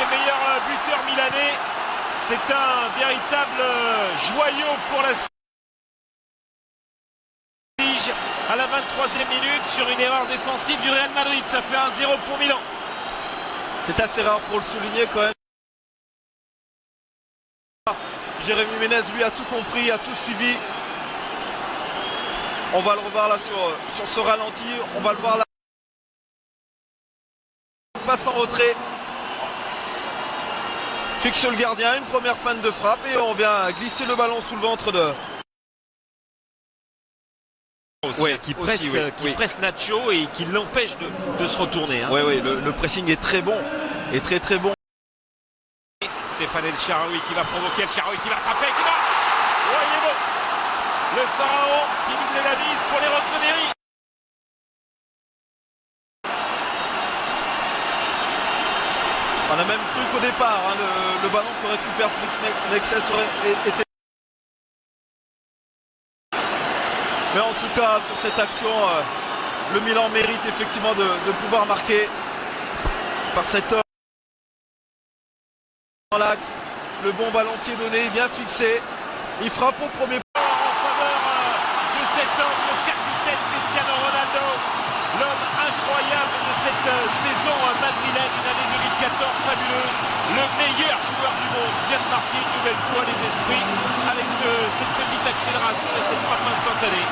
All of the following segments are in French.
ses meilleurs buteurs milanais. C'est un véritable joyau pour la Lige à la 23e minute sur une erreur défensive du Real Madrid. Ça fait 1-0 pour Milan. C'est assez rare pour le souligner quand même. Jérémy Ménez lui a tout compris, a tout suivi. On va le revoir là sur ce ralenti. On va le voir là. Passe en retrait. Fixe le gardien, une première feinte de frappe et on vient glisser le ballon sous le ventre de... Aussi, qui presse Nacho et qui l'empêche de se retourner. Oui, le pressing est très bon. Et très bon. Stéphane El Shaarawy qui va provoquer, El Shaarawy qui va frapper, qui va... Oh, il est beau. Le pharaon qui double la mise pour les Rossoneri. On a même cru qu'au départ, le ballon que récupère Félix Nexes aurait été... Mais en tout cas, sur cette action, le Milan mérite effectivement de pouvoir marquer par cette heure. Dans l'axe, le bon ballon qui est donné, bien fixé. Il frappe au premier en faveur de cet homme, le capitaine Cristiano Ronaldo, l'homme incroyable de cette saison madrilène, une année 2014 fabuleuse. Le meilleur joueur du monde vient de marquer une nouvelle fois les esprits avec cette petite accélération et cette frappe instantanée.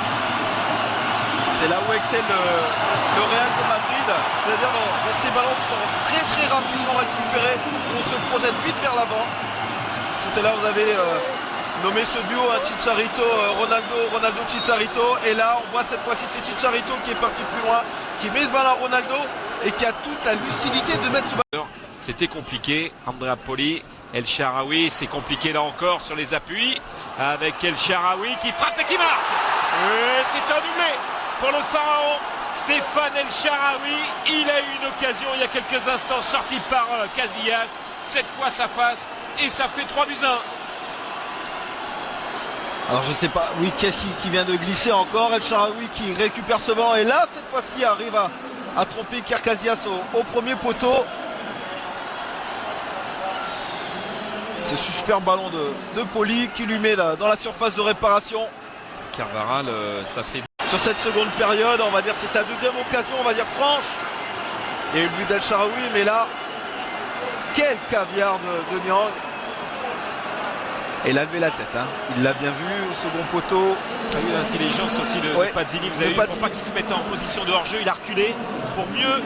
C'est là où excelle le Real de Madrid, c'est-à-dire dans ces ballons qui sont très rapidement récupérés, où on se projette vite vers l'avant. Tout à l'heure vous avez nommé ce duo, Chicharito, Ronaldo Chicharito, et là on voit cette fois-ci c'est Chicharito qui est parti plus loin, qui met ce ballon à Ronaldo et qui a toute la lucidité de mettre ce ballon. C'était compliqué, Andrea Poli, El Shaarawy, c'est compliqué là encore sur les appuis, avec El Shaarawy qui frappe et qui marque. Et c'est un doublé pour le pharaon Stéphane El Shaarawy. Il a eu une occasion il y a quelques instants sortie par Casillas. Cette fois ça passe et ça fait 3-1. Alors je sais pas, oui, qu'est-ce qui vient de glisser encore? El Shaarawy qui récupère ce ballon et là cette fois-ci arrive à tromper Iker Casillas au premier poteau. Ce super ballon de Poli qui lui met là, dans la surface de réparation. Carvajal, ça fait... Sur cette seconde période, on va dire c'est sa deuxième occasion, on va dire franche. Il y a eu le but d'El Shaarawy, mais là, quel caviar de Niang. Et il a levé la tête, il l'a bien vu au second poteau. Il a eu l'intelligence aussi de Pazzini, vous avez vu, pour pas qu'il se mette en position de hors-jeu, il a reculé pour mieux